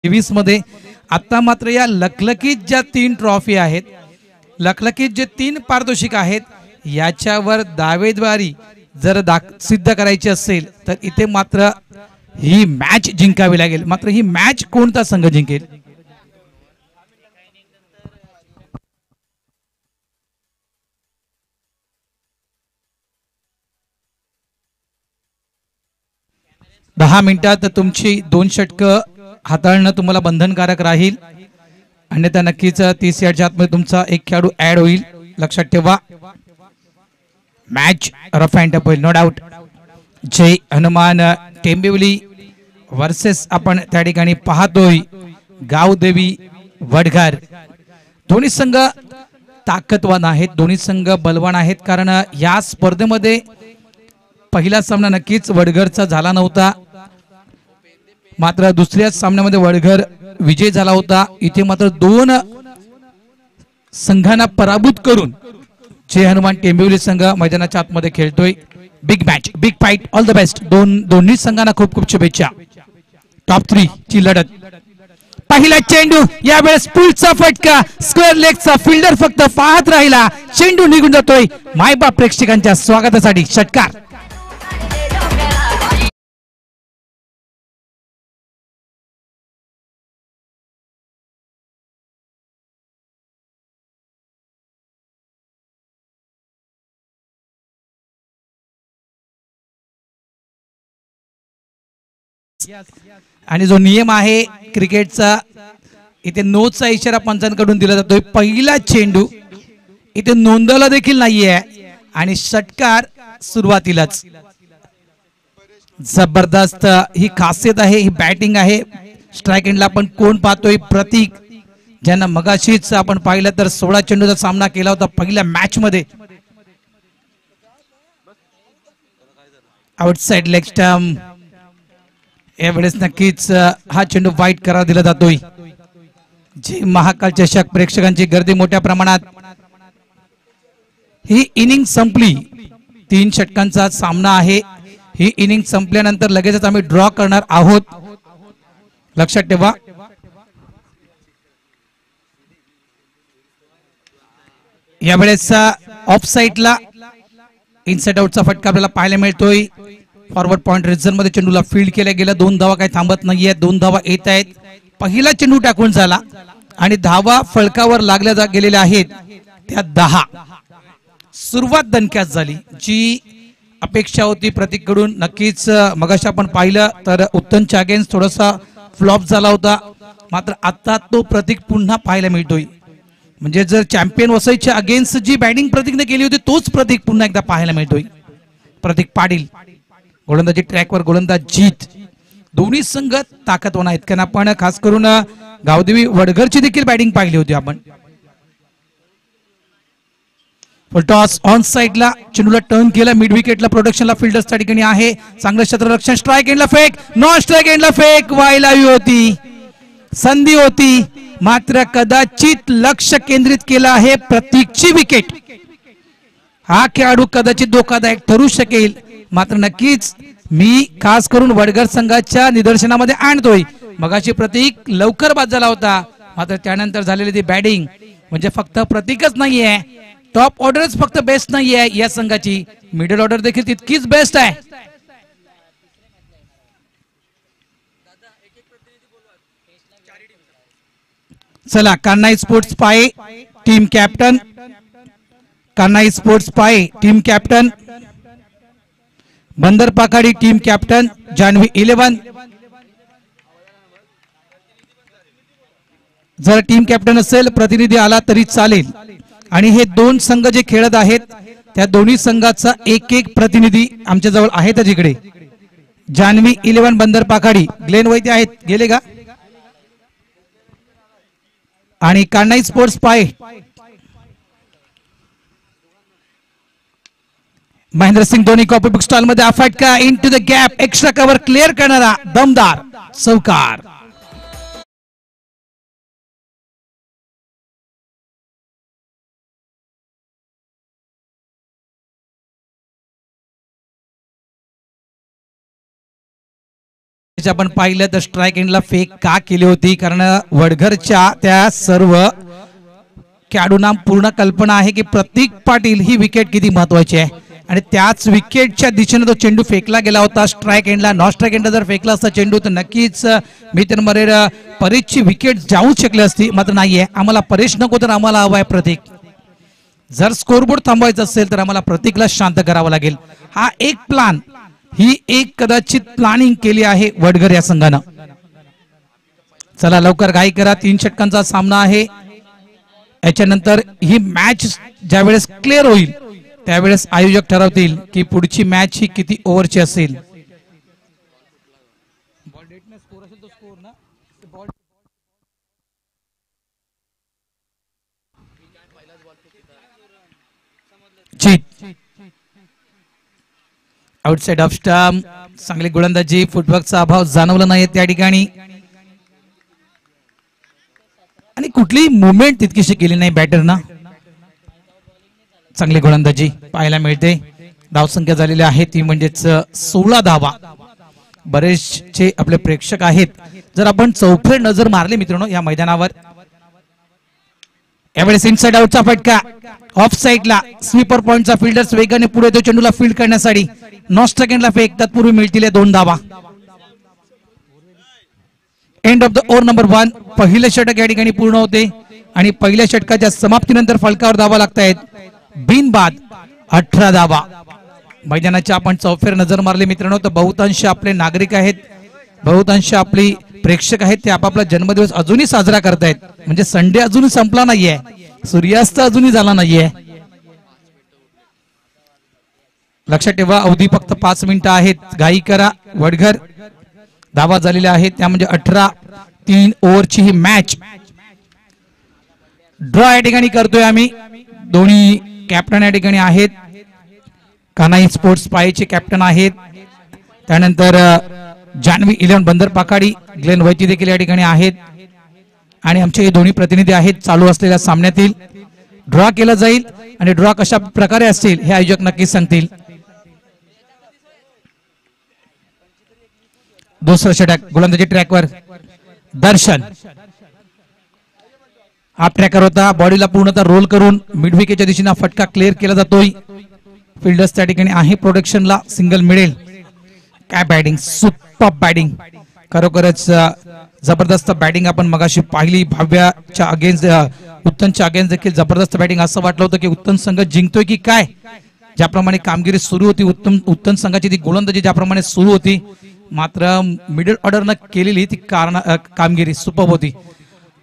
2023 मध्ये आता मात्र या लखलखीत ज्या 3 ट्रॉफी आहेत, लखलखीत जे 3 पारितोषिक आहेत, याच्यावर दावेदारी जर सिद्ध करायची असेल तर इथे मात्र ही मॅच जिंकावी लागेल. मात्र ही मॅच कोणता संघ जिंकेल? दहा मिनिटात तुमची 2 षटकं हाताळणं तुम्हाला बंधनकारक राहील. अन्यथा नक्कीच 30 यार्डच्या आतमध्ये तुमचा एक खेळाडू ऍड होईल. लक्षात ठेवा, मॅच रफ अँड टफ होईल, नो डाऊट. जय हनुमान टेंबिवली वर्सेस आपण त्या ठिकाणी पाहतोय गावदेवी वडघर. दोन्ही संघ ताकदवान आहेत, दोन्ही संघ बलवान आहेत. कारण या स्पर्धेमध्ये पहिला सामना नक्कीच वडघरचा झाला नव्हता, मात्र दुसऱ्या सामन्यामध्ये वडघर विजय झाला होता. इथे मात्र 2 संघांना पराभूत करून जय हनुमान टेंबिवली संघ मैदानाच्या आतमध्ये खेळतोय. Big match, big fight, all the best. दोन्ही संघांना खूप खूप शुभेच्छा. टॉप 3 ची लढत. पहिला चेंडू, यावेळेस पुलचा फटका, स्क्वेअर लेगचा फिल्डर फक्त पाहत राहिला, चेंडू निघून जातोय. मायबाप प्रेक्षकांच्या स्वागतासाठी षटकार. आणि जो नियम आहे क्रिकेटचा, इथे नोचा इशारा पंचांकडून दिला जातोय. पहिला चेंडू इथे नोंदवला देखील नाहीये आणि षटकार सुरुवातीलाच. जबरदस्त ही खासियत आहे, ही बॅटिंग आहे. स्ट्राइक एंडला आपण कोण पाहतोय? प्रतीक, ज्यांना मगाशीच आपण पाहिलं तर 16 चेंडूचा सामना केला होता पहिल्या मॅच मध्ये. Outside leg stump. यावेळेस नक्कीच हा चेंडू वाईट करा दिला जातोय. जी महाकाल चषक प्रेक्षकांची गर्दी मोठ्या प्रमाणात. ही इनिंग संपली, 3 षटकांचा सामना आहे. ही इनिंग संपल्यानंतर लगेचच आम्ही ड्रॉ करणार आहोत, लक्षात ठेवा. यावेळेस ऑफ साइडला इनसाइड आउटचा फटका आपल्याला पाहायला मिळतोय. फॉरवर्ड पॉइंट रिझन मध्ये चेंडूला फील्ड केल्या गेला. 2 धावा काही थांबत नाहीये, 2 धावा येत आहेत. पहिला चेंडू टाकून झाला आणि धावा फळकावर लागल्या गेलेल्या आहेत त्या 10. सुरुवात दणक्यात झाली. जी अपेक्षा होती प्रतीक कडून, नक्कीच मगाशी आपण पाहिलं तर उत्तमच्या अगेन्स्ट थोडासा फ्लॉप झाला होता, मात्र आता तो प्रतीक पुन्हा पाहायला मिळतोय. म्हणजे जर चॅम्पियन वसईच्या अगेन्स्ट जी बॅटिंग प्रतीकने केली होती तोच प्रतीक पुन्हा एकदा पाहायला मिळतोय. प्रतीक पाटील गोलंदाजी ट्रॅकवर, गोलंदाज जीत. दोन्ही संघ ताकदवान आहेत. कारण आपण खास करून गावदेवी वडघरची देखील बॅटिंग पाहिली होती आपण. टॉस ऑन साइडला, चेंडूला टर्न केला, मिड विकेटला प्रोडक्शनला फिल्डर्स त्या ठिकाणी आहे. चांगलं क्षेत्ररक्षण. स्ट्राइक एंडला फेक, नॉन स्ट्राइक एंडला फेक व्हायला हवी होती, संधी होती, मात्र कदाचित लक्ष केंद्रित केलं आहे प्रतीकची विकेट. हा खेळाडू कदाचित धोकादायक ठरू शकेल, मात्र नक्कीच मी खास करून वडघर संघाच्या निदर्शनामध्ये आणतोय. मगाशी प्रतीक लवकर बाद झाला होता, मात्र त्यानंतर झालेली ती बॅटिंग म्हणजे फक्त प्रतीकच नाहीये, टॉप ऑर्डरच फक्त बेस्ट नाहीये या संघाची, मिडल ऑर्डर देखील तितकीच बेस्ट आहे. चला, कान्हाई स्पोर्ट्स पाय टीम कॅप्टन, कान्हाई स्पोर्ट्स पाय टीम कॅप्टन, बंदर पाखाडी टीम कॅप्टन, जान्हवी 11. जर टीम कॅप्टन असेल, प्रतिनिधी आला तरी चालेल. आणि हे 2 संघ जे खेळत आहेत त्या दोन्ही संघाचा एक एक प्रतिनिधी आमच्या जवळ आहेतच इकडे. जान्हवी 11 बंदर पाखाडी, ग्लेन वैद्य आहेत, गेले का? आणि कान्हाई स्पोर्ट्स पाय Mahendra Singh Dhoni copy book stall मध्ये. फटका into the gap, extra cover clear करणारा दमदार चौकार. आपण पाहिलं तर स्ट्राइक एंडला फेक का केली होती, कारण वडघरच्या त्या सर्व खेळाडूंना पूर्ण कल्पना आहे की प्रतीक पाटील ही विकेट किती महत्वाची आहे आणि त्याच विकेटच्या दिशेने तो चेंडू फेकला गेला होता स्ट्राइक एंडला. नॉन स्ट्राइक एंडला जर फेकला असता चेंडू तर नक्कीच मिथुन मरेर परेशची विकेट जाऊ शकली असती, मात्र नाहीये. आम्हाला परेश नको तर आम्हाला हवाय प्रतीक. जर स्कोरबोर्ड थांबवायचं असेल तर आम्हाला प्रतीकला शांत करावं लागेल. हा एक प्लान, ही एक कदाचित प्लॅनिंग केली आहे वडघर या संघानं. चला लवकर घाई करा, 3 षटकांचा सामना आहे. याच्यानंतर ही मॅच ज्यावेळेस क्लिअर होईल त्यावेळेस आयोजक ठरवतील की पुढची मॅच ही किती ओव्हरची असेल. आउटसाइड ऑफ स्टंप, चांगली गोलंदाजी, फुटवर्कचा अभाव जाणवला नाही त्या ठिकाणी आणि कुठलीही मुवमेंट तितकीशी केली नाही बॅटरना. चांगली गोलंदाजी पाहायला मिळते. धावसंख्या झालेली आहे ती म्हणजेच 16 धावा. बरेचसे आपले प्रेक्षक आहेत. जर आपण चौफेर नजर मारली मित्रांनो या मैदानावर, यावेळेस इनसाइड आउटचा फटका ऑफ साइडला, स्वीपर पॉइंटचा फिल्डर्स वेगाने पुढे येतो चेंडूला फील्ड करण्यासाठी. 9 सेकंडला फेक, तत्पूर्वी मिळतील 2 धावा. End of the over number 1. पहिले षटक या ठिकाणी पूर्ण होते आणि पहिल्या षटकाच्या समाप्तीनंतर फलकावर धावा लागतायत. बिनबाद 18 धावा. मैदानाच्या आपण चौफेर नजर मारली मित्रांनो तर बहुतांश आपले नागरिक आहेत, बहुतांश आपली प्रेक्षक आहेत ते आपापला जन्मदिवस अजूनही साजरा करतायत. म्हणजे संडे अजूनही संपला नाहीये, सूर्यास्त अजूनही झाला नाहीये. लक्षात ठेवा अवधी फक्त 5 मिनिटं आहेत, घाई करा. वडघर धावा झालेल्या आहेत त्या म्हणजे 18. 3 ओव्हरची ही मॅच. ड्रॉ या ठिकाणी करतोय आम्ही. दोन्ही कॅप्टन या ठिकाणी आहेत. कानाई स्पोर्ट्स पायचे कॅप्टन आहेत. त्यानंतर जान्हवी 11 बंदर पाखाडी ग्लेन वैती देखील या ठिकाणी आहेत आणि आमचे हे दोन्ही प्रतिनिधी आहेत. चालू असलेल्या सामन्यातील ड्रॉ केला जाईल आणि ड्रॉ कशा प्रकारे असतील हे आयोजक नक्कीच सांगतील. दुसरं षटक गोलंदाजी ट्रॅकवर दर्शन. हाफ ट्रॅकर होता, बॉडीला पूर्णतः रोल करून मिड विकेटच्या दिशेने फटका क्लिअर केला जातोय. फिल्डर्स त्या ठिकाणी आहे प्रोटेक्शनला, सिंगल मिळेल. काय बॅटिंग, सुपर बॅटिंग, खरोखरच जबरदस्त बॅटिंग आपण मगाशी पाहिली. भाव्याच्या अगेन्स्ट, उत्तमच्या अगेन्स्ट देखील जबरदस्त बॅटिंग. असं वाटलं होतं की उत्तम संघ जिंकतोय की काय. ज्याप्रमाणे कामगिरी सुरू होती, उत्तम संघाची ती गोलंदाजी ज्याप्रमाणे सुरू होती, मात्र मिडल ऑर्डरनं केलेली ती कामगिरी सुपर होती.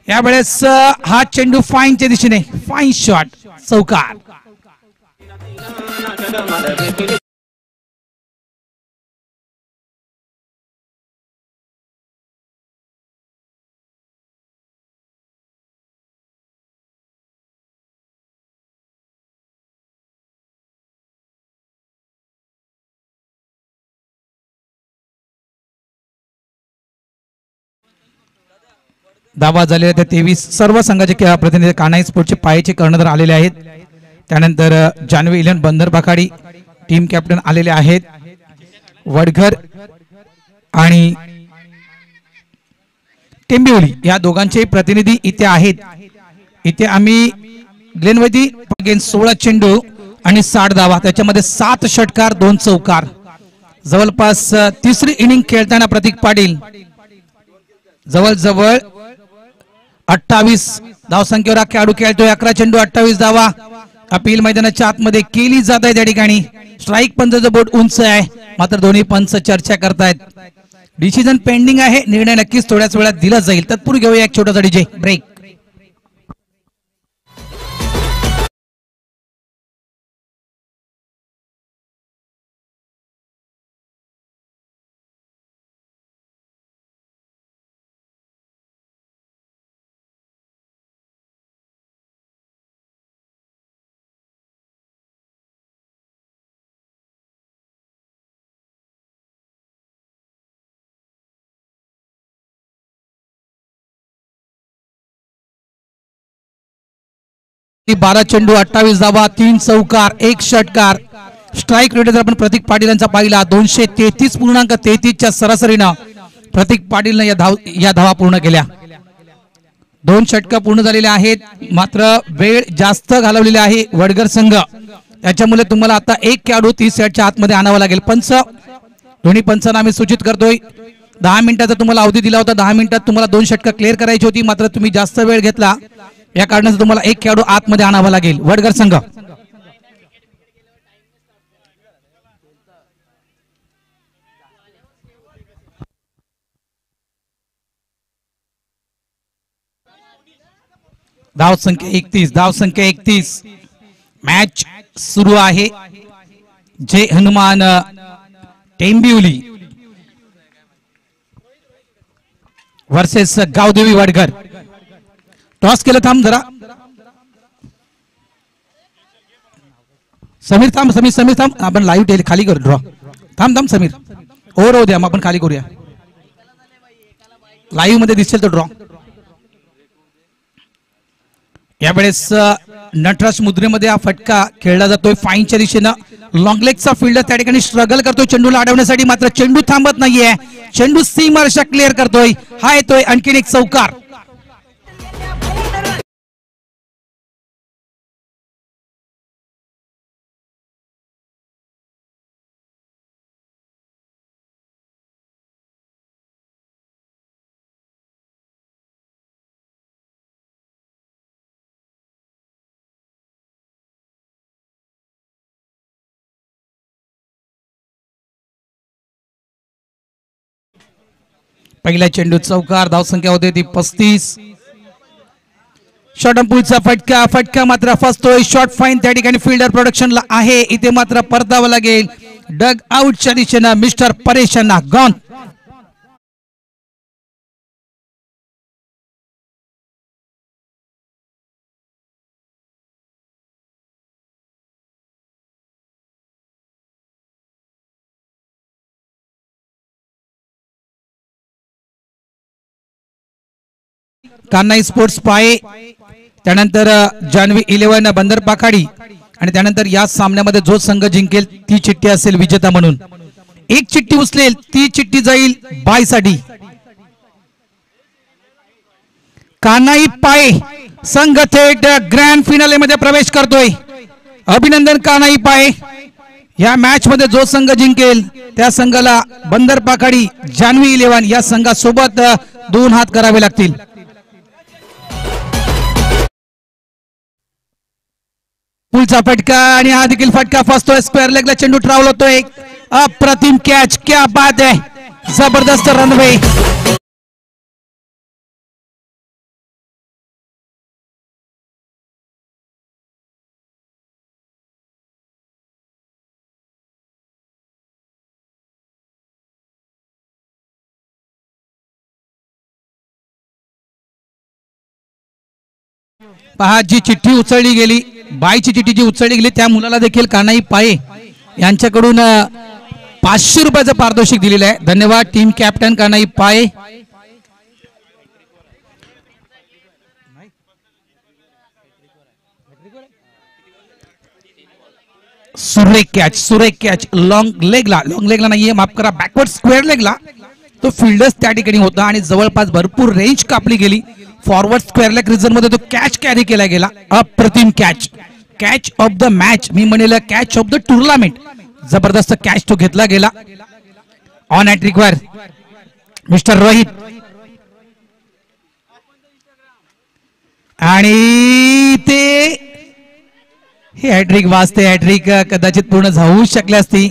यावेळेस हा चेंडू फाईनच्या दिशेने, फाईन शॉट, चौकार. धावा झालेल्या त्या 23. सर्व संघाचे प्रतिनिधी कानाई स्पोर्टचे पायाचे कर्णधार आलेले आहेत. त्यानंतर जान्हवी 11 बंदर पाखाडी टीम कॅप्टन आलेले आहेत. वडघर आणि टेंबिवली या दोघांचे प्रतिनिधी इथे आहेत. इथे आम्ही ग्लेनवैती अगेन्स्ट 16 चेंडू आणि 60 धावा, त्याच्यामध्ये 7 षटकार 2 चौकार. जवळपास तिसरी इनिंग खेळताना प्रतीक पाटील जवळजवळ 28 धावसंख्येवर हा खेळाडू खेळतोय. 11 चेंडू 28 धावा. अपील मैदानाच्या आतमध्ये केली जात आहे. त्या ठिकाणी स्ट्राईक पंचाचं बोर्ड उंच आहे, मात्र दोन्ही पंच चर्चा करतायत. डिसिजन पेंडिंग आहे, निर्णय नक्कीच थोड्याच वेळात दिला जाईल. तत्पूर्वी घेऊया एक छोटासा डीजे ब्रेक. की 12 चेंडू 28 धावा 3 चौकार 1 षटकार. स्ट्राइक रेट जर आपण प्रतीक पाटील यांचा पाहिला 233.33 च्या सरासरीनं प्रतीक पाटीलने या धावा पूर्ण केल्या. 2 षटकं पूर्ण झालेल्या आहेत. मात्र वेळ जास्त घालवलेली आहे वडगर संघ. त्याच्यामुळे तुम्हाला आता एक खेळाडू 30 सेटच्या आतमध्ये आणावा लागेल. पंच दोन्ही पंचांना आम्ही सूचित करतोय 10 मिनिटाचा तुम्हाला अवधी दिला होता. 10 मिनिटात तुम्हाला 2 षटकं क्लिअर करायची होती. मात्र तुम्ही जास्त वेळ घेतला या कारणाने तुम्हाला एक खेळाडू आतमध्ये आणावा लागेल. वडगर संघ धाव संख्या 31 मॅच सुरू आहे. जय हनुमान टेंबिवली वर्सेस गावदेवी वडगर. टॉस केलं. थांब जरा समीर थांब. समीर थांब. आपण लाईव्ह खाली करू ड्रॉ. थांब समीर. ओव्हर होऊ द्या मग आपण खाली करूया. लाईव्ह मध्ये दिसेल तो ड्रॉ. यावेळेस नटराज मुद्रेमध्ये हा फटका खेळला जातोय फाईनच्या दिशेनं. लॉंग लेगचा फिल्डर त्या ठिकाणी स्ट्रगल करतोय चेंडूला अडवण्यासाठी. मात्र चेंडू थांबत नाहीये. चेंडू सीमारेषा क्लिअर करतोय. हा येतोय आणखीन एक चौकार. पहिल्या चेंडू चौकार. धावसंख्या होते ती 35. शॉर्ट पुलचा फटका मात्र फसतोय. शॉर्ट फाईन त्या ठिकाणी फिल्डर प्रोडक्शनला आहे. इथे मात्र परतावं लागेल डग आउटच्या दिशेनं मिस्टर परेशांना. गॉन. कान्हाई स्पोर्ट्स पाये, त्यानंतर जान्हवी 11 बंदर पाखाडी आणि त्यानंतर या सामन्यामध्ये जो संघ जिंकेल ती चिठ्ठी असेल विजेता म्हणून. एक चिठ्ठी उचलेल ती चिठ्ठी जाईल बाय साठी. कान्हाई पाये संघ थेट ग्रँड फिनाले मध्ये प्रवेश करतोय. अभिनंदन कान्हाई पाये. या मॅच मध्ये जो संघ जिंकेल त्या संघाला बंदर पाखाडी जान्हवी 11 या संघासोबत 2 हात करावे लागतील. पुलचा फटका आणि हा देखील फटका फसतोय. स्क्वेअर लेगला चेंडू ट्रॅव्हल होतोय. अप्रतिम कॅच. क्या बात है. जबरदस्त रनवे. पहा जी चिठ्ठी उचलली गेली, बायची चिठ्ठी जी उचलली गेली त्या मुलाला देखील कान्हाई पाये यांच्याकडून 500 रुपयाचं पारितोषिक दिलेलं आहे. धन्यवाद टीम कॅप्टन कान्हाई पाये. सुरेख कॅच लॉंग लेगला नाहीये, माफ करा, बॅकवर्ड स्क्वेअर लेगला तो फिल्डर्स त्या ठिकाणी होता आणि जवळपास भरपूर रेंज कापली गेली. फॉरवर्ड स्क्वेअर लेग रिझन मध्ये तो कॅच कॅरी केला गेला. अप्रतिम कॅच ऑफ द मॅच, मी म्हणेल कॅच ऑफ द टुर्नामेंट. जबरदस्त कॅच तो घेतला गेला. On at require mister Rohit आणि ते हे हॅट्रिक वाजते. हॅट्रिक कदाचित पूर्ण जाऊ शकली असती.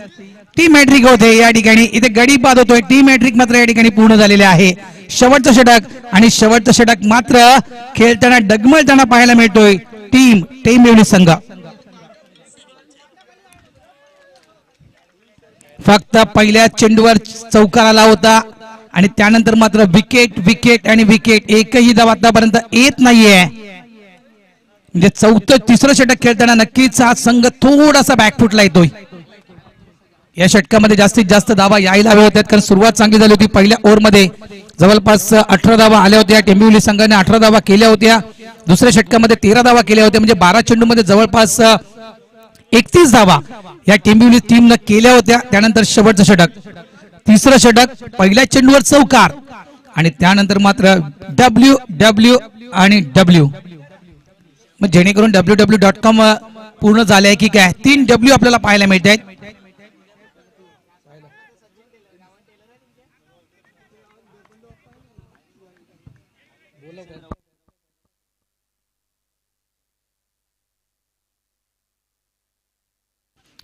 टीम हॅट्रिक होते या ठिकाणी. इथे गडी बाद होतोय. टीम हॅट्रिक मात्र या ठिकाणी पूर्ण झालेले आहे. शेवटचं षटक आणि शेवटचं षटक मात्र खेळताना डगमळताना पाहायला मिळतोय टीम टेंबिवली संघ. फक्त पहिल्या चेंडूवर चौकार आला होता आणि त्यानंतर मात्र विकेट एकही धाव आतापर्यंत येत नाहीये. म्हणजे तिसरं षटक खेळताना नक्कीच हा संघ थोडासा बॅकफुटला येतोय. या षटकामध्ये जास्तीत जास्त धावा यायला हव्या होत्या कारण सुरुवात चांगली झाली होती. पहिल्या ओव्हरमध्ये जवळपास 18 धावा आल्या होत्या. टेंबिवली संघाने 18 धावा केल्या होत्या. दुसऱ्या षटकामध्ये 13 धावा केल्या होत्या. म्हणजे 12 चेंडूमध्ये जवळपास 31 धावा या टेंबिवली टीमनं केल्या होत्या. त्यानंतर शेवटचं षटक तिसरं षटक, पहिल्या चेंडूवर चौकार आणि त्यानंतर मात्र WW आणि W, मग जेणेकरून www.com पूर्ण झाले की काय, 3 W आपल्याला पाहायला मिळत आहेत.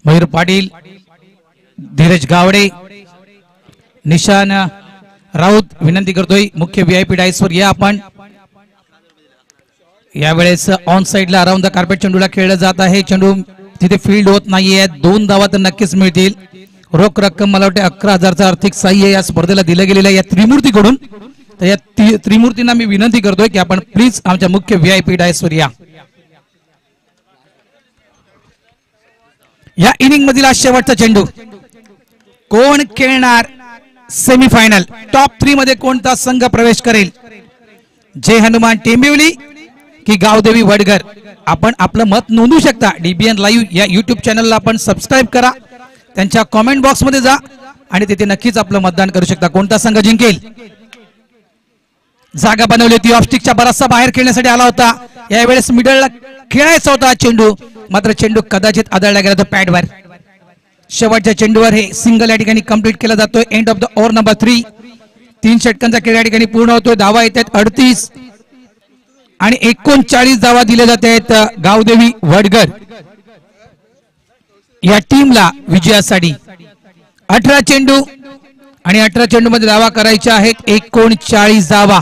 मयूर पाटील, धीरज गावडे, निशान राऊत विनंती करतोय मुख्य VIP डायसवर या आपण. यावेळेस ऑन साइडला अराउंड द कार्पेट चेंडूला खेळलं जात आहे. चेंडू तिथे फील्ड होत नाहीये. 2 धावा तर नक्कीच मिळतील. रोख रक्कम मला वाटते 11,000चं आर्थिक सहाय्य या स्पर्धेला दिलं गेलेलं आहे या त्रिमूर्तीकडून. तर या त्रिमूर्तींना मी विनंती करतोय की आपण प्लीज आमच्या मुख्य VIP डायसवर या. या इनिंग मधील शेवटचा चेंडू, कोण खेळणार सेमीफायनल, टॉप 3 मध्ये कोणता संघ प्रवेश करेल, जय हनुमान टेंबिवली की गावदेवी वडगर. आपण आपलं मत नोंदवू शकता. DBN लाईव्ह या YouTube चॅनलला आपण सबस्क्राईब करा, त्यांच्या कमेंट बॉक्स मध्ये जा आणि तिथे नक्कीच आपलं मतदान करू शकता. कोणता संघ जिंकेल, जागा बनवली होती, ऑफस्टिकच्या बराचसा बाहेर खेळण्यासाठी आला होता. यावेळेस मिडलला खेळायचा होता चेंडू, मात्र चेंडू कदाचित आदळला गेला तो पॅडवर. शेवटच्या चेंडूवर हे सिंगल या ठिकाणी कंप्लीट केला जातोय. End of the over number 3. 3 षटकांचा खेळ या ठिकाणी पूर्ण होतोय. धावा येत आहेत 38 आणि 39 धावा दिल्या जात आहेत गावदेवी वडगर या टीमला विजयासाठी. 18 चेंडू आणि 18 चेंडू मध्ये धावा करायच्या आहेत 39 धावा.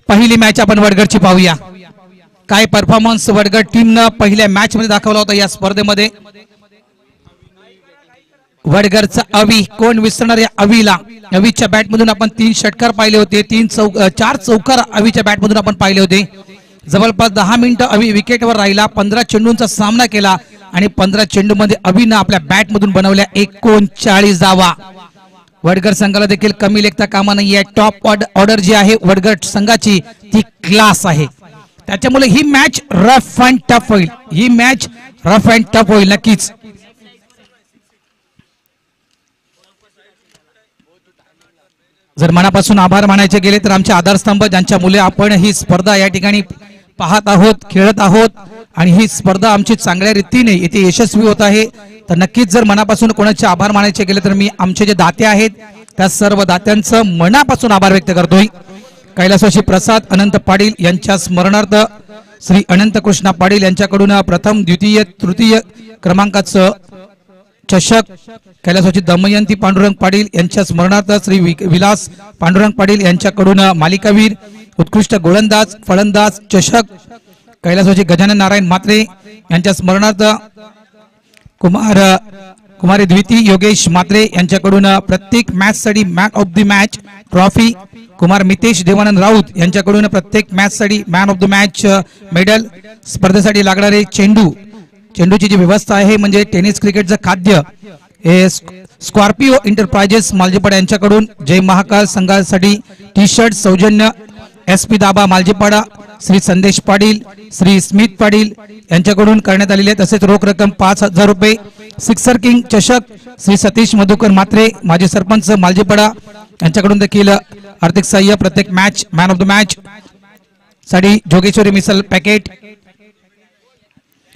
पहिली मॅच आपण वडगडची पाहूया. काय परफॉर्मन्स वडगड टीमनं पहिल्या मॅच मध्ये दाखवला होता या स्पर्धेमध्ये. वडगडचा अवी, कोण विसरणार या अवीला. अवीच्या बॅट मधून आपण 3 षटकार पाहिले होते, 4 चौकार अवीच्या बॅट मधून आपण पाहिले होते. जवळपास 10 मिनिटं अवी विकेटवर राहिला, 15 चेंडूंचा सामना केला आणि 15 चेंडू मध्ये अवीनं आपल्या बॅट मधून बनवल्या 39 धावा. वडगड संघाला देखील कमी लेखता कामा नाहीये. टॉप ऑर्डर जी आहे वडगड संघाची ती क्लास आहे. त्याच्यामुळे ही मॅच रफ अँड टफ होईल. ही मॅच रफ अँड टफ होईल नक्कीच. जर मनापासून आभार मानायचे गेले तर आमचे आधारस्तंभ ज्यांच्यामुळे आपण ही स्पर्धा या ठिकाणी पाहत आहोत, खेळत आहोत आणि ही स्पर्धा आमची चांगल्या रीतीने इथे यशस्वी होत आहे. तर नक्कीच जर मनापासून कोणाचे आभार मानायचे गेले तर मी आमचे जे दाते आहेत त्या सर्व दात्यांचं मनापासून आभार व्यक्त करतोय. कैलासवासी प्रसाद अनंत पाटील यांच्या स्मरणार्थ श्री अनंत कृष्णा पाटील यांच्याकडून प्रथम, द्वितीय, तृतीय क्रमांकाचं चषक, कैलासवासी दमयंती पांडुरंग पाटील यांच्या स्मरणार्थ श्री विलास पांडुरंग पाटील यांच्याकडून मालिकावीर, उत्कृष्ट गोलंदाज, फलंदाज चषक, कैलासवासी गजानन नारायण म्हात्रे यांच्या स्मरणार्थ कुमारी द्विती योगेश म्हात्रे यांच्याकडून प्रत्येक मॅच साठी man of the match trophy, Kumar Mitesh Devanand Raut यांच्याकडून प्रत्येक मॅच साठी man of the match medal, स्पर्धेसाठी लागणारे चेंडूची जी व्यवस्था आहे म्हणजे टेनिस क्रिकेटचं खाद्य हे स्कॉर्पिओ एंटरप्राइजेस मालजीपाडा यांच्याकडून, जय महाकाल संघासाठी टी शर्ट सौजन्य SP दाबा मालजीपाडा, श्री संदेश पाटील, श्री स्मित पाटील यांच्याकडून करण्यात आलेले. तसेच रोख रक्कम 5,000 रुपये. सिक्सर किंग चषक श्री सतीश मधुकर म्हात्रे माजी सरपंच मालजीपाडा यांच्याकडून देखील आर्थिक सहाय्य. प्रत्येक match man of the match साठी जोगेश्वरी मिसल पॅकेट,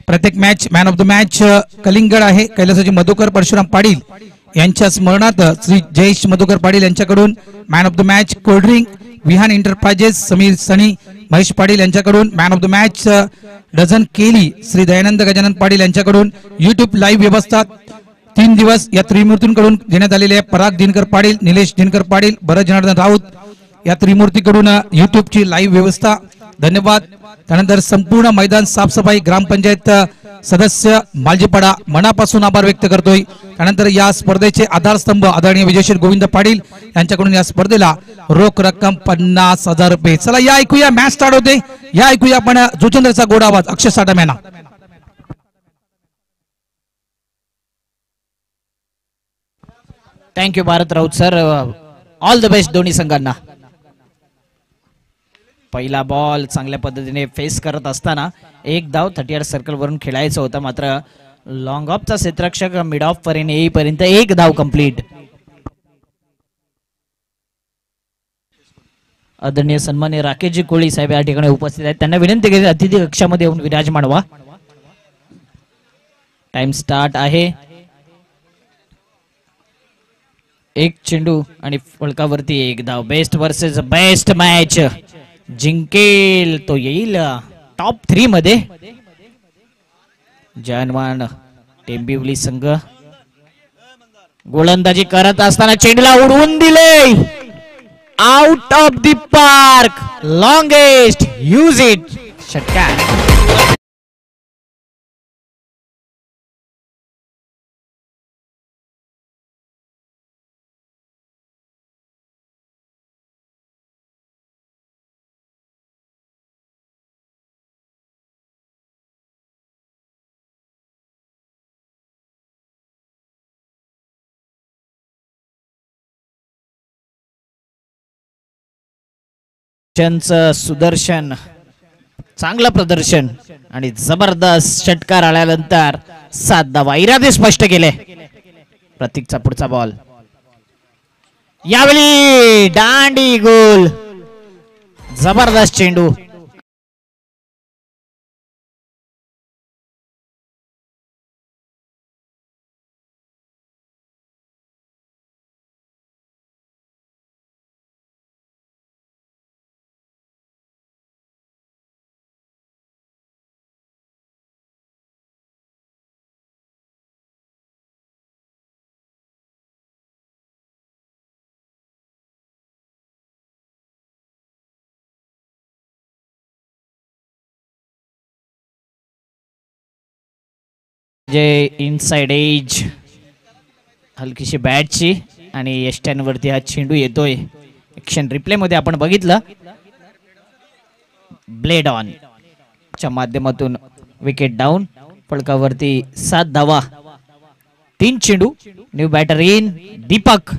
प्रत्येक match man of the match कलिंगड आहे. कैलासवासी मधुकर परशुराम पाटील यांच्या स्मरणार्थ श्री जयेश मधुकर पाटील यांच्याकडून man of the match cold drink, Vihan enterprises Sameer Sunny Mahesh Patil यांच्याकडून man of the match dozen केली, श्री दयानंद गजानन पाटील यांच्याकडून YouTube लाईव्ह व्यवस्था 3 दिवस या त्रिमूर्तींकडून देण्यात आलेले आहे. पराग दिनकर पाटील, निलेश दिनकर पाटील, भरत जनार्दन राऊत या त्रिमूर्तीकडून YouTube ची लाईव्ह व्यवस्था. धन्यवाद. त्यानंतर संपूर्ण मैदान साफसफाई ग्रामपंचायत सदस्य मालजीपाडा मनापासून आभार व्यक्त करतोय. त्यानंतर या स्पर्धेचे आधारस्तंभ आदरणीय विजयश्री गोविंद पाटील यांच्याकडून या स्पर्धेला रोख रक्कम 50,000 रुपये. चला या ऐकूया, मॅच स्टार्ट होते. या ऐकूया आपण जुचंद्रचा गोड आवाज Akshay Sathmena. Thank you Bharat Raut sir. All the best दोन्ही संघांना. पहिला बॉल चांगल्या पद्धतीने फेस करत असताना एक धाव 30 सर्कल वरून खेळायचा होता, मात्र लॉंग ऑफचा क्षेत्ररक्षक मिड ऑफ पर्यंत येईपर्यंत एक धाव कंप्लीट. आदरणीय सन्माननीय राकेशजी कोळी साहेब या ठिकाणी उपस्थित आहेत. त्यांना विनंती केली अतिथी कक्षामध्ये येऊन विराजमान व्हा. टाइम स्टार्ट आहे. एक चेंडू आणि फलकावरती एक धाव. Best versus best match. जिंकेल तो येईल टॉप 3 मध्ये. जानवान टेंबिवली संघ गोलंदाजी करत असताना चेंडूला उडवून दिले. Out of the park. Longest use it. षटकार. सुदर्शन चांगलं प्रदर्शन आणि जबरदस्त षटकार आल्यानंतर 7 धावा. इरादे स्पष्ट केले. प्रतीकचा पुढचा बॉल. यावेळी दांडी गोल. जबरदस्त चेंडू. जे इनसाइड एज हलकीशी बॅटची आणि यष्ट्यांवरती हा चेंडू येतोय. ऍक्शन रिप्ले मध्ये आपण बघितलं. ब्लेड ऑन च्या माध्यमातून विकेट डाऊन. फलकावरती 7 धावा. 3 चेंडू. New batter in Deepak.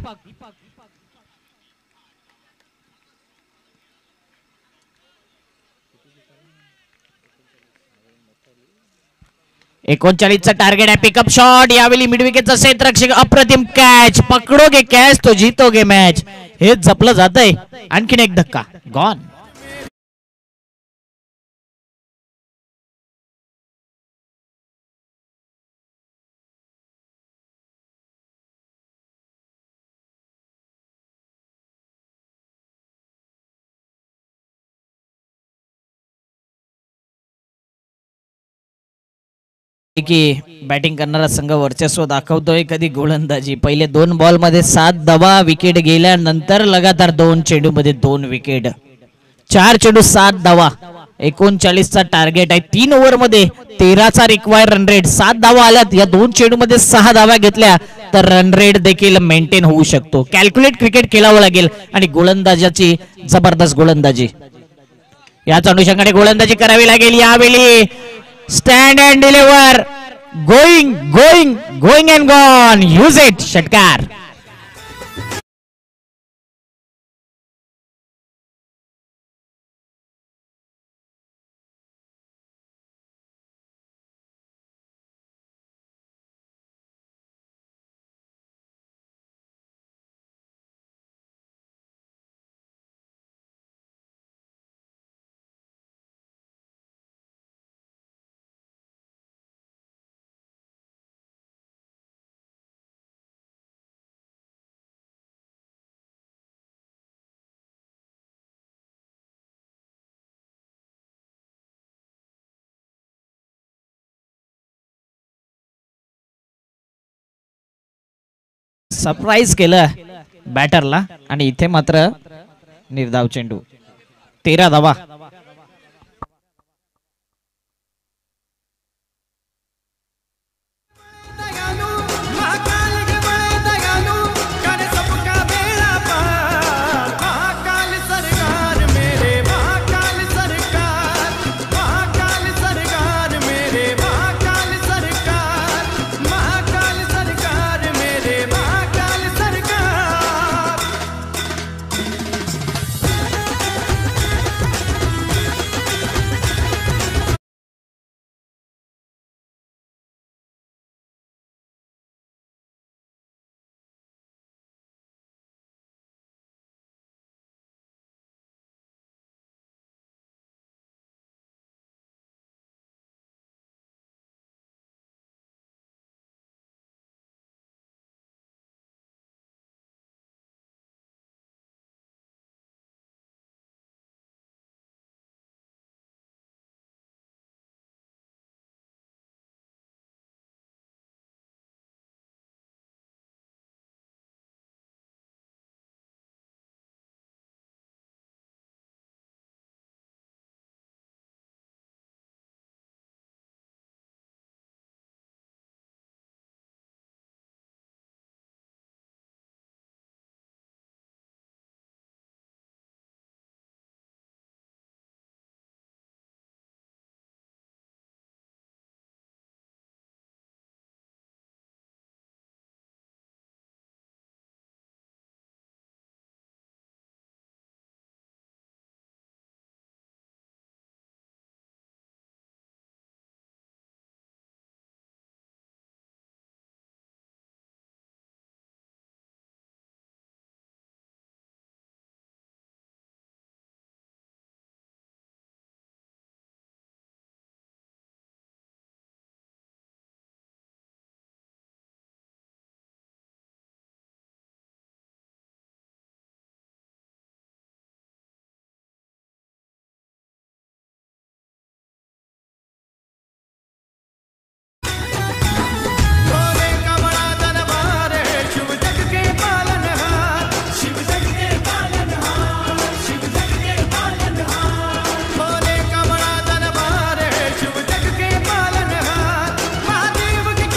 चा टार्गेट आहे. Pickup shot. यावेळी मिडविकेटचा क्षेत्ररक्षक. अप्रतिम कॅच. पकडोगे कॅच तो जीतोगे मॅच. हे जपलं जातंय. आणखीन एक धक्का. गॉन. की बॅटिंग करणारा संघ वर्चस्व दाखवतोय. कधी गोलंदाजी. पहिले 2 बॉल मध्ये 7 धावा. विकेट गेल्यानंतर लगातार 2 चेंडू मध्ये 2 विकेट. 4 चेंडू 7 धावा. 39चा टार्गेट आहे. 3 ओव्हर मध्ये 13चा रिक्वायर रन रेट. 7 धावा आल्यात. या 2 चेंडू मध्ये 6 धावा घेतल्या तर रन रेट देखील मेंटेन होऊ शकतो. कॅल्क्युलेट क्रिकेट खेळावं लागेल आणि गोलंदाजाची जबरदस्त गोलंदाजी. याच अनुषंगाने गोलंदाजी करावी लागेल. यावेळी stand and deliver. Going going going and gone. Use it. षटकार. सरप्राईज केलं बॅटरला आणि इथे मात्र निर्धाव चेंडू. 13 धावा.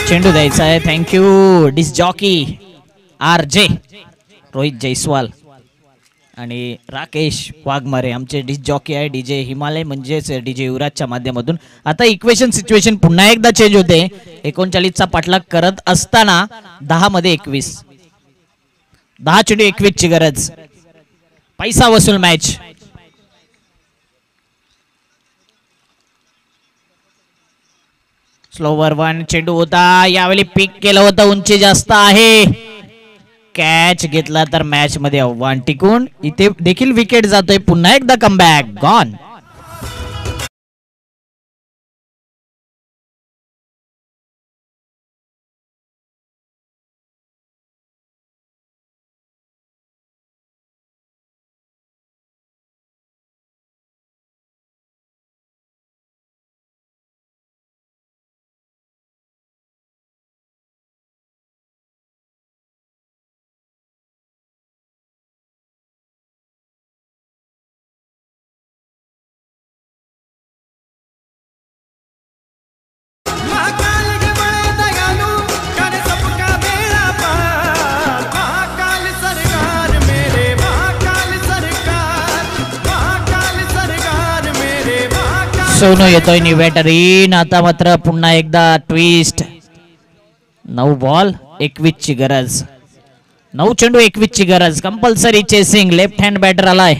चेंडू द्यायचा आहे. थँक्यू डिस jockey R J Rohit Jaiswal आणि राकेश वाघमारे आमचे डिस जॉकी आहे डीजे हिमालय म्हणजेच डीजे युवराजच्या माध्यमातून. आता इक्वेशन सिच्युएशन पुन्हा एकदा चेंज होते. 39चा पाठलाग करत असताना 10 मध्ये 21, 10 चेंडू 21 ची गरज. पैसा वसूल मॅच. स्लोवर वन चेंडू होता, यावेळी पिक केलं होतं, उंची जास्त आहे, कॅच घेतला तर मॅच मध्ये आव्हान टिकून. इथे देखील विकेट जातोय. पुन्हा एकदा कमबॅक गॉन. सोनू येतोय निवेटर इन. आता मात्र पुन्हा एकदा ट्विस्ट. 9 बॉल 21 ची गरज. 9 चेंडू 21 ची गरज. Compulsory chasing. Left hand batter आलाय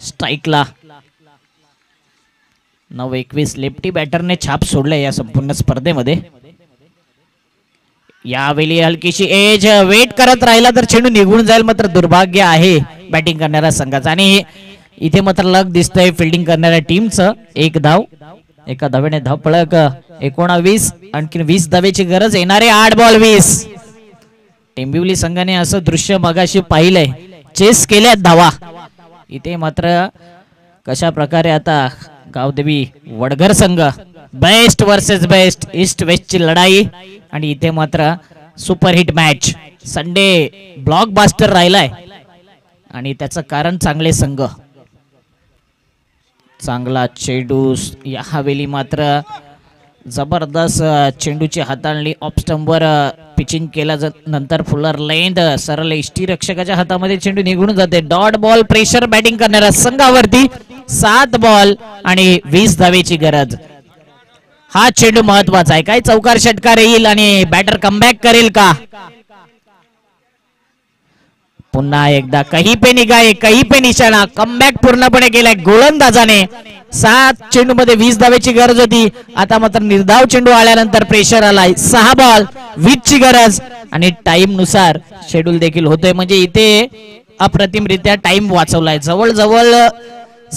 स्ट्राईकला. 9-21 लेफ्टी बॅटरने छाप सोडले या संपूर्ण स्पर्धेमध्ये. यावेळी हलकीशी एज वेट करत राहिला तर चेंडू निघून जाईल, मात्र दुर्भाग्य आहे बॅटिंग करणाऱ्या संघाचं. आणि इथे मात्र लक दिसतंय फिल्डिंग करणाऱ्या टीमचं. 1 धाव, एका धावेने धाव पळक 19. आणखी 20 धावेची गरज. येणारे 8 बॉल 20. टेंबिवली संघाने असं दृश्य मगाशी पाहिलंय. चेस केल्यात धावा. इथे मात्र कशा प्रकारे आता गावदेवी वडघर संघ best versus best east west ची लढाई. आणि इथे मात्र सुपरहिट मॅच. संडे ब्लॉकबास्टर राहिलाय आणि त्याचं कारण चांगले संघ. चांगला चेंडू. या हवेली मात्र जबरदस्त चेंडूची हाताळणी. ऑफ स्टंपवर पिचिंग केला नंतर फुलर लेंथ सरळ यष्टीरक्षकाच्या हातामध्ये चेंडू निघून जाते. डॉट बॉल प्रेशर बॅटिंग करणाऱ्या संघावरती. 7 बॉल आणि 20 धावेची गरज. हा चेंडू महत्वाचा आहे. काय चौकार षटकार येईल आणि बॅटर कमबॅक करेल का? पुन्हा एकदा कहीं पे निगाहे कहीं पे निशाणा. कमबॅक पूर्णपणे केलाय गोलंदाजाने. 7 चेंडू मध्ये 20 धावेची गरज होती. आता मात्र निर्धाव चेंडू आल्यानंतर प्रेशर आलाय. 6 बॉल 20 ची गरज. आणि टाइम नुसार शेड्यूल देखील होतोय. म्हणजे इथे अप्रतिमरित्या टाइम वाचवलाय. जवळजवळ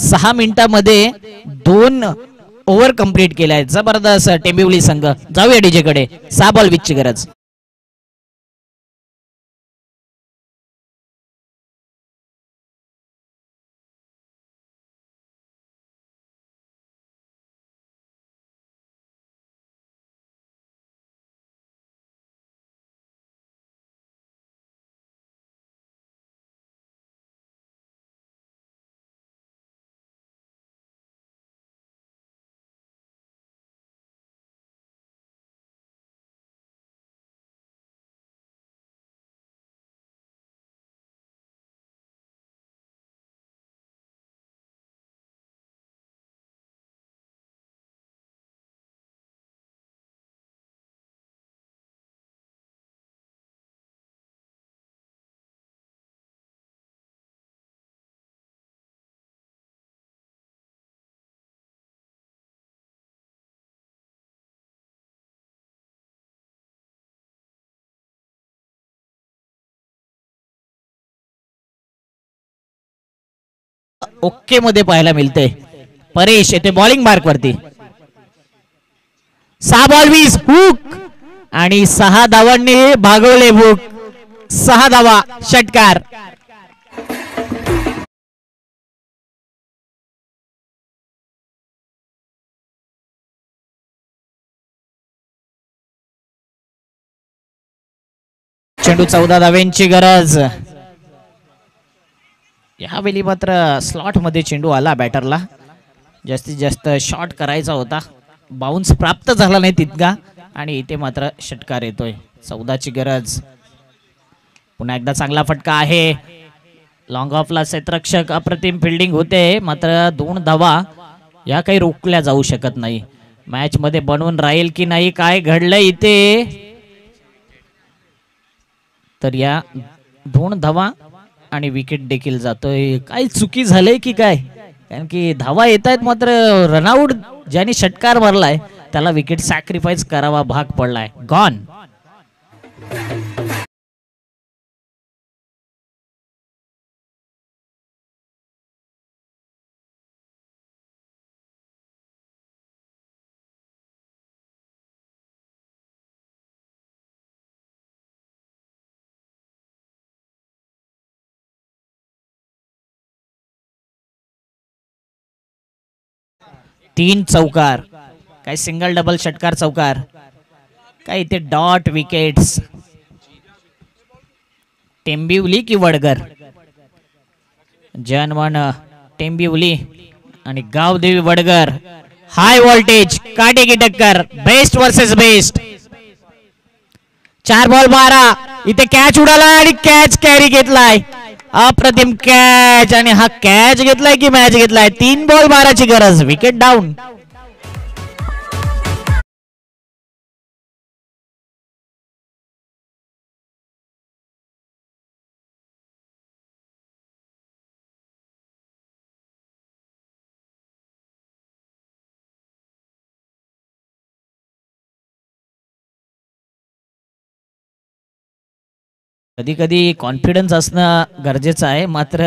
6 मिनिटांमध्ये 2 ओव्हर कंप्लीट केलाय. जबरदस्त टेंबिवली संघ. जाऊया डीजे कडे. 6 बॉल 20 ची गरज. ओके मध्ये पाहायला मिळते. परेश येते बॉलिंग मार्क वरती. 6 बॉल 20 हुक आणि 6 धावांनी भागवले हुक. 6 धावा षटकार. चेंडू 14 धावेंची गरज. यावेळी मात्र स्लॉट मध्ये चेंडू आला बॅटरला. जास्तीत जास्त शॉट करायचा होता. बाउन्स प्राप्त झाला नाही तितका आणि इथे मात्र षटकार येतोय. 14ची गरज. पुन्हा एकदा चांगला फटका आहे. लॉंग ऑफला क्षेत्ररक्षक अप्रतिम फिल्डिंग होते, मात्र 2 धावा या काही रोखल्या जाऊ शकत नाही. मॅच मध्ये बनवून राहील की नाही, काय घडलंय इथे, तर या 2 धावा आणि विकेट देखील जातोय. काय चुकी झालंय की काय, कारण की धावा येत आहेत मात्र रनआउट ज्याने षटकार मारलाय त्याला विकेट सॅक्रिफाईस करावा भाग पडलाय. गॉन. तीन चौकार, काय सिंगल डबल षटकार चौकार, काय इथे डॉट विकेट्स. टेंबिवली की वडगर, जनमन टेंबिवली आणि गावदेवी वडगर. हाय व्होल्टेज काटे की टक्कर, बेस्ट वर्सेस बेस्ट. 4 बॉल 12. इथे कॅच उडाला आणि कॅच कॅरी घेतलाय. अप्रतिम कॅच, आणि हा कॅच घेतलाय की मॅच घेतलाय. 3 बॉल 12ची गरज. Wicket down. कधी कधी कॉन्फिडन्स असणं गरजेचं आहे, मात्र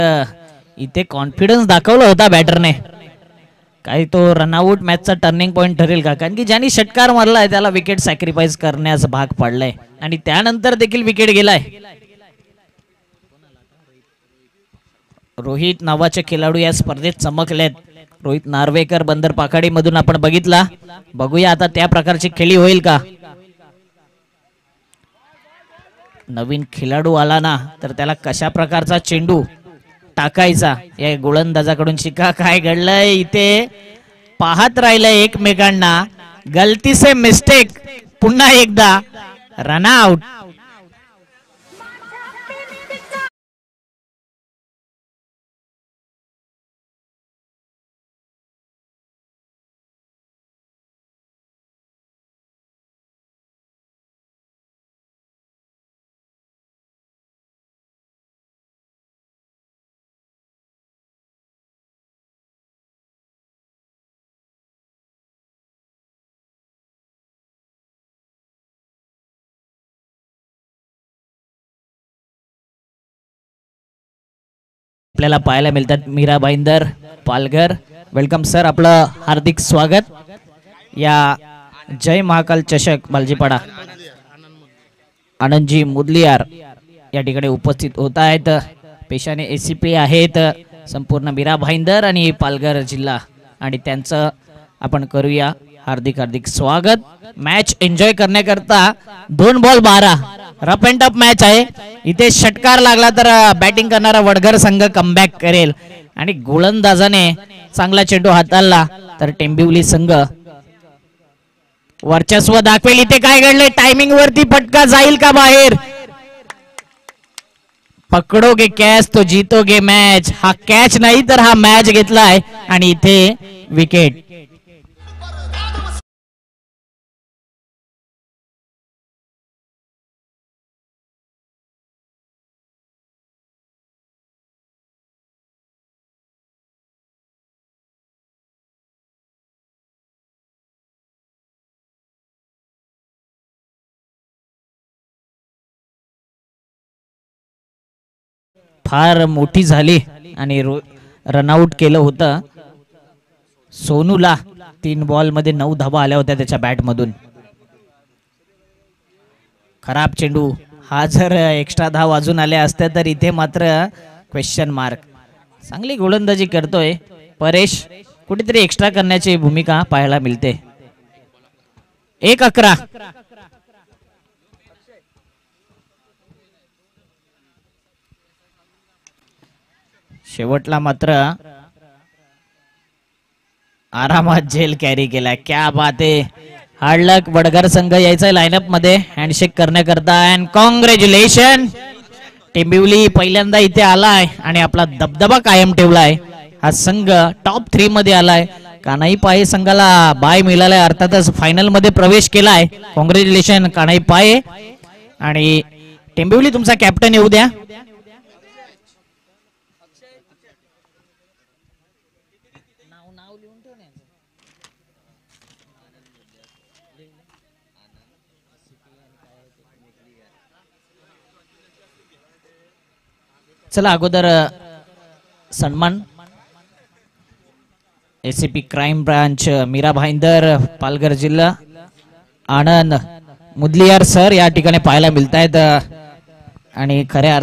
इथे कॉन्फिडन्स दाखवला होता बॅटरने. काही तो रनआउट मॅचचा टर्निंग पॉइंट ठरेल का, कारण की ज्यांनी षटकार मारलाय त्याला विकेट सॅक्रिफाईस करण्यास भाग पडलाय आणि त्यानंतर देखील विकेट गेलाय. रोहित नावाचे खेळाडू या स्पर्धेत चमकलेत. रोहित नार्वेकर बंदर पाखाडी मधून आपण बघितला. बघूया आता त्या प्रकारची खेळी होईल का. नवीन खेळाडू आला ना तर त्याला कशा प्रकारचा चेंडू टाकायचा या गोलंदाजाकडून शिका. काय घडलंय इथे, पाहत राहिलंय एकमेकांना. गलती से मिस्टेक. पुन्हा एकदा रनआउट. आपल्याला पाहायला मिळतात मीरा भाईंदर पालघर. वेलकम सर, आपलं हार्दिक स्वागत या जय महाकाल चषक बालजीपाडा. आनंदजी मुदलियार या ठिकाणी उपस्थित होत आहेत. पेशाने ACP आहेत संपूर्ण मीरा भाईंदर आणि पालघर जिल्हा, आणि त्यांचं आपण करूया हार्दिक हार्दिक स्वागत. मॅच एन्जॉय करण्याकरता 2 ball 12 rough and tough match आहे. इथे षटकार लागला तर बॅटिंग करणारा वडगर संघ कमबॅक करेल, आणि गोलंदाजाने चांगला चेंडू हाताळला तर टेंबिवली संघ वर्चस्व दाखवेल. इथे काय घडलंय, टायमिंग वरती फटका जाईल का बाहेर. पकडोगे कॅच तो जीतोगे मॅच. हा कॅच नाही तर हा मॅच घेतलाय आणि इथे विकेट. फार मोठी झाली आणि रनआउट केलं होतं सोनूला. 3 बॉल मध्ये 9 धावा आल्या होत्या त्याच्या बॅट मधून. खराब चेंडू. हा जर एक्स्ट्रा धाव अजून आल्या असत्या तर इथे मात्र क्वेश्चन मार्क. चांगली गोलंदाजी करतोय परेश. कुठेतरी एक्स्ट्रा करण्याची भूमिका पाहायला मिळते. 1-11. शेवटला मात्र आरामात झेल कॅरी केला. क्या बात आहे. हार्डलक वडगर संघ यायचा लाईनअप मध्ये हँडशेक करण्याकरता. अँड कॉंग्रॅच्युलेशन, टेंबिवली पहिल्यांदा इथे आलाय आणि आपला दबदबा कायम ठेवलाय. हा संघ टॉप 3 मध्ये आलाय. कानाई पाये संघाला बाय मिळालाय, अर्थातच फायनल मध्ये प्रवेश केलाय. कॉंग्रॅच्युलेशन कानाई पाये. आणि टेंबिवली तुमचा कॅप्टन येऊ द्या. चला अगोदर सन्मान ACP crime branch Meera Bhayander Palghar जिल्हा आनंद मुदलियार सर या ठिकाणी पाहायला मिळत आहेत. आणि खऱ्या